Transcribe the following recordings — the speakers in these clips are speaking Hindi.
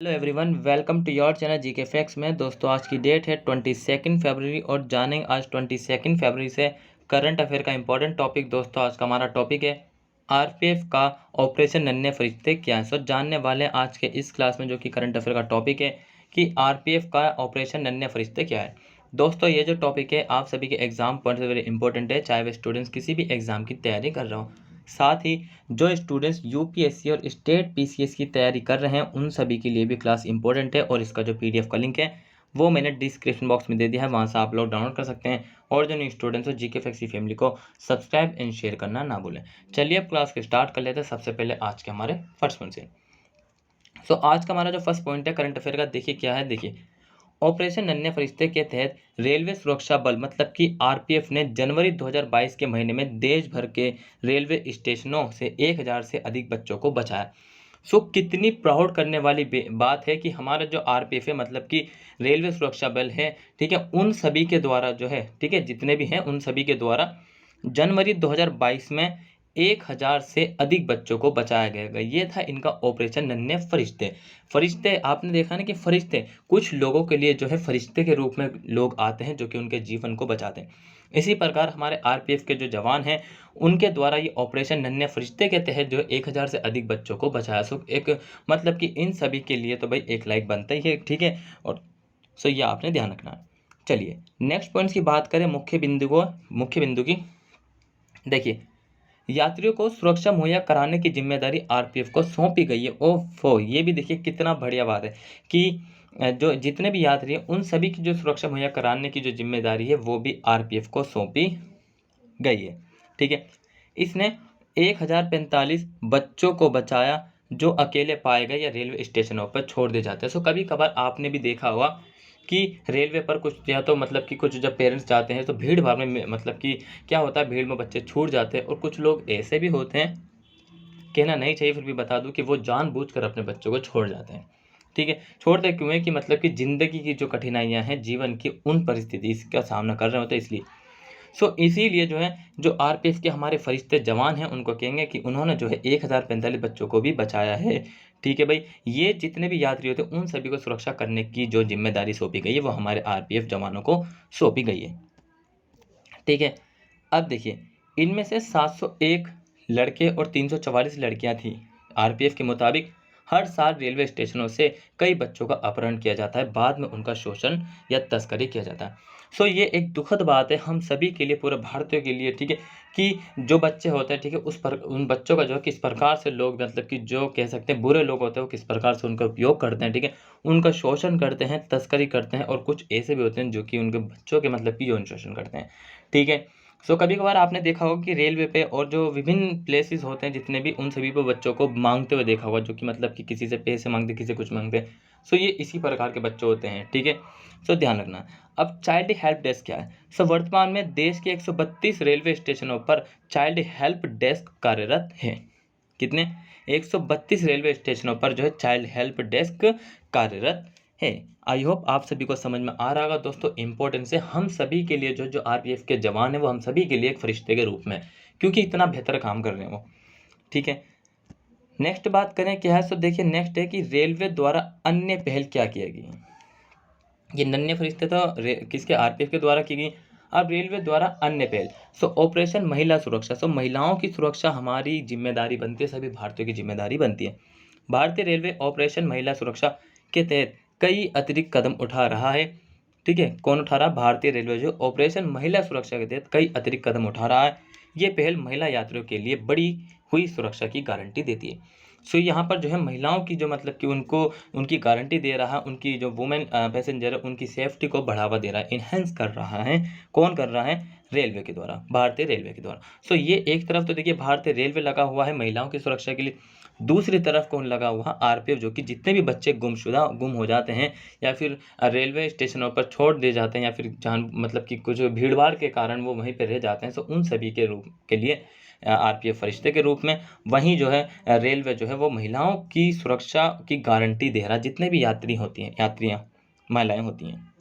Hello everyone, welcome to your channel GK facts में। दोस्तों, आज की डेट है 22 फरवरी और जानेंगे आज 22 फरवरी से करंट अफेयर का इंपॉर्टेंट टॉपिक। दोस्तों, आज का हमारा टॉपिक है आरपीएफ का ऑपरेशन नन्हे फरिश्ते क्या है। सो जानने वाले हैं आज के इस क्लास में, जो कि करंट अफेयर का टॉपिक है कि आरपीएफ का ऑपरेशन नन्हे फरिश्ते क्या है। दोस्तों, ये जो टॉपिक है आप सभी के एग्जाम पॉइंट से वेरी इंपॉर्टेंट है, चाहे वे स्टूडेंट्स किसी भी एग्जाम की तैयारी कर रहे हो। साथ ही जो स्टूडेंट्स यूपीएससी और स्टेट पीसीएस की तैयारी कर रहे हैं उन सभी के लिए भी क्लास इंपॉर्टेंट है। और इसका जो पीडीएफ का लिंक है वो मैंने डिस्क्रिप्शन बॉक्स में दे दिया है, वहाँ से आप लोग डाउनलोड कर सकते हैं। और जो न्यू स्टूडेंट्स हो, जीके फैक्ट्स की फैमिली को सब्सक्राइब एंड शेयर करना ना भूलें। चलिए अब क्लास को स्टार्ट कर लेते हैं। सबसे पहले आज के हमारे फर्स्ट पॉइंट से। सो आज का हमारा जो फर्स्ट पॉइंट है करंट अफेयर का, देखिए क्या है। देखिए, ऑपरेशन नन्हे फरिश्ते के तहत रेलवे सुरक्षा बल मतलब कि आरपीएफ ने जनवरी 2022 के महीने में देश भर के रेलवे स्टेशनों से 1000 से अधिक बच्चों को बचाया। सो कितनी प्राउड करने वाली बात है कि हमारा जो आरपीएफ है मतलब कि रेलवे सुरक्षा बल है, ठीक है, उन सभी के द्वारा जो है, ठीक है, जितने भी हैं उन सभी के द्वारा जनवरी 2022 में 1000 से अधिक बच्चों को बचाया गया। ये था इनका ऑपरेशन नन्हे फरिश्ते। फरिश्ते आपने देखा ना कि फरिश्ते कुछ लोगों के लिए जो है फरिश्ते के रूप में लोग आते हैं जो कि उनके जीवन को बचाते हैं। इसी प्रकार हमारे आरपीएफ के जो जवान हैं उनके द्वारा ये ऑपरेशन नन्हे फरिश्ते के तहत जो 1000 से अधिक बच्चों को बचाया। सो एक मतलब कि इन सभी के लिए तो भाई एक लाइक बनता ही है, ठीक है। और सो ये आपने ध्यान रखना है। चलिए नेक्स्ट पॉइंट्स की बात करें, मुख्य बिंदु की। देखिए, यात्रियों को सुरक्षा मुहैया कराने की जिम्मेदारी आरपीएफ को सौंपी गई है। ओफो, ये भी देखिए कितना बढ़िया बात है कि जो जितने भी यात्री हैं उन सभी की जो सुरक्षा मुहैया कराने की जो जिम्मेदारी है वो भी आरपीएफ को सौंपी गई है, ठीक है। इसने 1045 बच्चों को बचाया जो अकेले पाए गए या रेलवे स्टेशनों पर छोड़ दिए जाते हैं। सो कभी कभार आपने भी देखा होगा कि रेलवे पर कुछ या तो मतलब कि कुछ जब पेरेंट्स जाते हैं तो भीड़ भाड़ में मतलब कि क्या होता है, भीड़ में बच्चे छूट जाते हैं। और कुछ लोग ऐसे भी होते हैं, कहना नहीं चाहिए फिर भी बता दूं, कि वो जानबूझकर अपने बच्चों को छोड़ जाते हैं, ठीक है। छोड़ते क्यों है कि मतलब कि ज़िंदगी की जो कठिनाइयाँ हैं, जीवन की उन परिस्थिति का सामना कर रहे होते हैं, इसलिए। सो इसीलिए जो है जो आरपीएफ के हमारे फरिश्ते जवान हैं उनको कहेंगे कि उन्होंने जो है 1045 बच्चों को भी बचाया है, ठीक है भाई। ये जितने भी यात्री होते हैं उन सभी को सुरक्षा करने की जो जिम्मेदारी सौंपी गई है वो हमारे आरपीएफ जवानों को सौंपी गई है, ठीक है। अब देखिए, इनमें से 701 लड़के और 344 लड़कियां थी। आरपीएफ के मुताबिक हर साल रेलवे स्टेशनों से कई बच्चों का अपहरण किया जाता है, बाद में उनका शोषण या तस्करी किया जाता है। सो ये एक दुखद बात है हम सभी के लिए, पूरे भारतीयों के लिए, ठीक है, कि जो बच्चे होते हैं, ठीक है, उन बच्चों का जो है किस प्रकार से लोग मतलब कि जो कह सकते हैं बुरे लोग होते हैं वो किस प्रकार से उनका उपयोग करते हैं, ठीक है, उनका शोषण करते हैं, तस्करी करते हैं। और कुछ ऐसे भी होते हैं जो कि उनके बच्चों के मतलब कि यौन शोषण करते हैं, ठीक है। सो कभी कभार आपने देखा होगा कि रेलवे पे और जो विभिन्न प्लेसेस होते हैं जितने भी, उन सभी पे बच्चों को मांगते हुए देखा होगा, जो कि मतलब कि किसी से पैसे मांगते, किसी से कुछ मांगते। सो ये इसी प्रकार के बच्चे होते हैं, ठीक है। सो ध्यान रखना। अब चाइल्ड हेल्प डेस्क क्या है। सो वर्तमान में देश के 132 रेलवे स्टेशनों पर चाइल्ड हेल्प डेस्क कार्यरत है। कितने? 132 रेलवे स्टेशनों पर जो है चाइल्ड हेल्प डेस्क कार्यरत है। आई होप आप सभी को समझ में आ रहा होगा दोस्तों। इंपॉर्टेंस है हम सभी के लिए, जो आरपीएफ के जवान है वो हम सभी के लिए एक फरिश्ते के रूप में, क्योंकि इतना बेहतर काम कर रहे हैं वो, ठीक है। नेक्स्ट बात करें क्या है। सो देखिए नेक्स्ट है कि रेलवे द्वारा अन्य पहल क्या की गई। ये नन्हे फरिश्ते तो किसके, आरपीएफ के द्वारा की गई। अब रेलवे द्वारा अन्य पहल। सो ऑपरेशन महिला सुरक्षा। सो महिलाओं की सुरक्षा हमारी जिम्मेदारी बनती है, सभी भारतीयों की जिम्मेदारी बनती है। भारतीय रेलवे ऑपरेशन महिला सुरक्षा के तहत कई अतिरिक्त कदम उठा रहा है, ठीक है। कौन उठा रहा? भारतीय रेलवे जो ऑपरेशन महिला सुरक्षा के तहत कई अतिरिक्त कदम उठा रहा है। ये पहल महिला यात्रियों के लिए बढ़ी हुई सुरक्षा की गारंटी देती है। सो यहाँ पर जो है महिलाओं की जो मतलब कि उनको उनकी गारंटी दे रहा है, उनकी जो वुमेन पैसेंजर है उनकी सेफ्टी को बढ़ावा दे रहा है, इन्हेंस कर रहा है। कौन कर रहा है? रेलवे के द्वारा, भारतीय रेलवे के द्वारा। सो ये एक तरफ तो देखिए भारतीय रेलवे लगा हुआ है महिलाओं की सुरक्षा के लिए, दूसरी तरफ कौन लगा हुआ? आरपीएफ, जो कि जितने भी बच्चे गुम हो जाते हैं या फिर रेलवे स्टेशनों पर छोड़ दिए जाते हैं या फिर जान मतलब कि कुछ भीड़ भाड़ के कारण वो वहीं पर रह जाते हैं, सो उन सभी के रूप के लिए आरपीएफ फरिश्ते के रूप में। वहीं जो है रेलवे जो है वो महिलाओं की सुरक्षा की गारंटी दे रहा है, जितने भी यात्रियाँ महिलाएं होती हैं।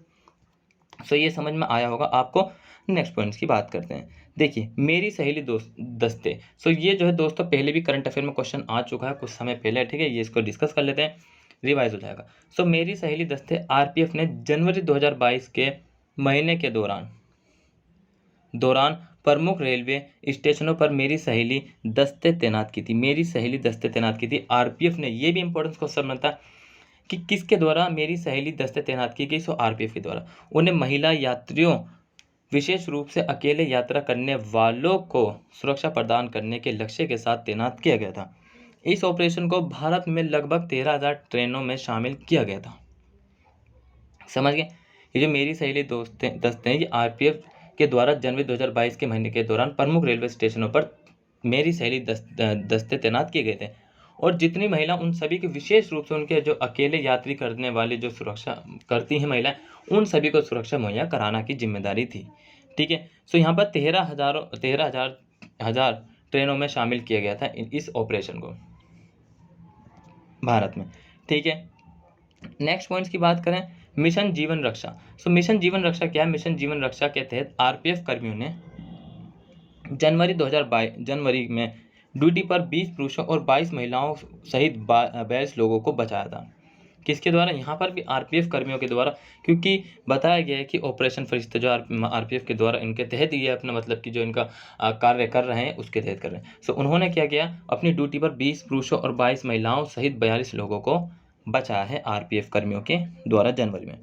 सो ये समझ में आया होगा आपको। नेक्स्ट पॉइंट्स की बात करते हैं। देखिए, मेरी सहेली दोस्त दस्ते। सो ये जो है दोस्तों पहले भी करंट अफेयर में क्वेश्चन आ चुका है कुछ समय पहले, ठीक है। ये इसको डिस्कस कर लेते हैं। रिवाइज हो जाएगा। सो मेरी सहेली दस्ते आरपीएफ ने जनवरी 2022 के महीने के दौरान प्रमुख रेलवे स्टेशनों पर मेरी सहेली दस्ते तैनात की थी। मेरी सहेली दस्ते तैनात की थी आरपीएफ ने। ये भी इंपॉर्टेंट क्वेश्चन बनता है कि किसके द्वारा मेरी सहेली दस्ते तैनात की गई। सो आरपीएफ के द्वारा। उन्हें महिला यात्रियों, विशेष रूप से अकेले यात्रा करने वालों को सुरक्षा प्रदान करने के लक्ष्य के साथ तैनात किया गया था। इस ऑपरेशन को भारत में लगभग 13,000 ट्रेनों में शामिल किया गया था। समझ गए। ये जो मेरी सहेली दस्ते हैं, ये आरपीएफ के द्वारा जनवरी 2022 के महीने के दौरान प्रमुख रेलवे स्टेशनों पर मेरी सहेली दस्ते तैनात किए गए थे। और जितनी महिला, उन सभी के विशेष रूप से उनके जो अकेले यात्री करने वाले जो सुरक्षा करती हैं महिलाएं, उन सभी को सुरक्षा मुहैया कराना की जिम्मेदारी थी। ठीक है। सो यहाँ पर 13,000 ट्रेनों में शामिल किया गया था इस ऑपरेशन को भारत में। ठीक है। नेक्स्ट पॉइंट्स की बात करें, मिशन जीवन रक्षा। सो मिशन जीवन रक्षा क्या है? मिशन जीवन रक्षा के तहत आरपीएफ कर्मियों ने जनवरी में ड्यूटी पर 20 पुरुषों और 22 महिलाओं सहित 22 लोगों को बचाया था। किसके द्वारा? यहाँ पर भी आरपीएफ कर्मियों के द्वारा, क्योंकि बताया गया है कि ऑपरेशन फरिश्ता जो आरपीएफ के द्वारा इनके तहत ये अपना मतलब कि जो इनका कार्य कर रहे हैं उसके तहत कर रहे हैं। सो उन्होंने क्या किया, अपनी ड्यूटी पर 20 पुरुषों और 22 महिलाओं सहित 42 लोगों को बचाया है आरपीएफ कर्मियों के द्वारा जनवरी में।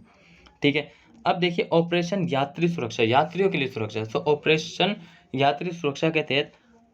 ठीक है। अब देखिए ऑपरेशन यात्री सुरक्षा, यात्रियों के लिए सुरक्षा। सो ऑपरेशन यात्री सुरक्षा के तहत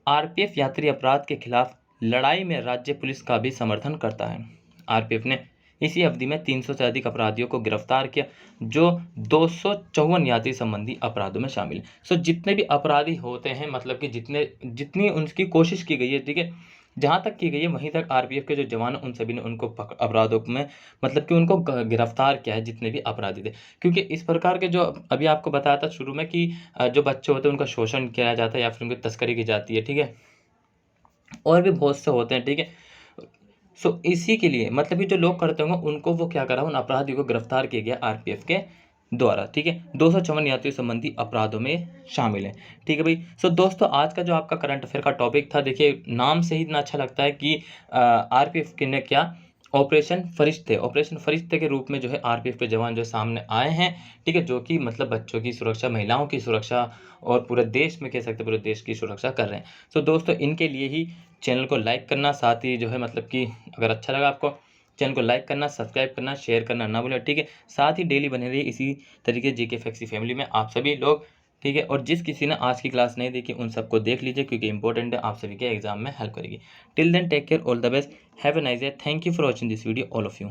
आरपीएफ यात्री अपराध के खिलाफ लड़ाई में राज्य पुलिस का भी समर्थन करता है। आरपीएफ ने इसी अवधि में 300 से अधिक अपराधियों को गिरफ्तार किया, जो 254 यात्री संबंधी अपराधों में शामिल है। सो जितने भी अपराधी होते हैं, मतलब कि जितनी उनकी कोशिश की गई है, ठीक है, जहाँ तक की गई है वहीं तक आरपीएफ के जो जवान उन सभी ने उनको अपराधों में मतलब कि उनको गिरफ्तार किया है, जितने भी अपराधी थे। क्योंकि इस प्रकार के जो अभी आपको बताया था शुरू में कि जो बच्चे होते हैं उनका शोषण किया जाता है या फिर उनकी तस्करी की जाती है। ठीक है। और भी बहुत से होते हैं। ठीक है। सो इसी के लिए मतलब कि जो लोग करते होंगे उनको वो क्या करा, उन अपराधियों को गिरफ्तार किया गया आरपीएफ के द्वारा। ठीक है। 254 यात्री संबंधी अपराधों में शामिल है। ठीक है भाई। सो दोस्तों आज का जो आपका करंट अफेयर का टॉपिक था, देखिए नाम से ही इतना अच्छा लगता है कि आरपीएफ के ने क्या ऑपरेशन फरिश्ते के रूप में जो है आरपीएफ के जवान जो सामने आए हैं। ठीक है। जो कि मतलब बच्चों की सुरक्षा, महिलाओं की सुरक्षा और पूरे देश में कह सकते पूरे देश की सुरक्षा कर रहे हैं। सो दोस्तों इनके लिए ही चैनल को लाइक करना, साथ ही जो है मतलब कि अगर अच्छा लगा आपको चैनल को लाइक करना, सब्सक्राइब करना, शेयर करना ना भूलें। ठीक है। साथ ही डेली बने रहिए इसी तरीके जीके फैक्स की फैमिली में आप सभी लोग। ठीक है। और जिस किसी ने आज की क्लास नहीं देखी उन सबको देख लीजिए, क्योंकि इंपॉर्टेंट है, आप सभी के एग्जाम में हेल्प करेगी। Till then take care, all the best, have a nice day, thank you for watching this video all of you.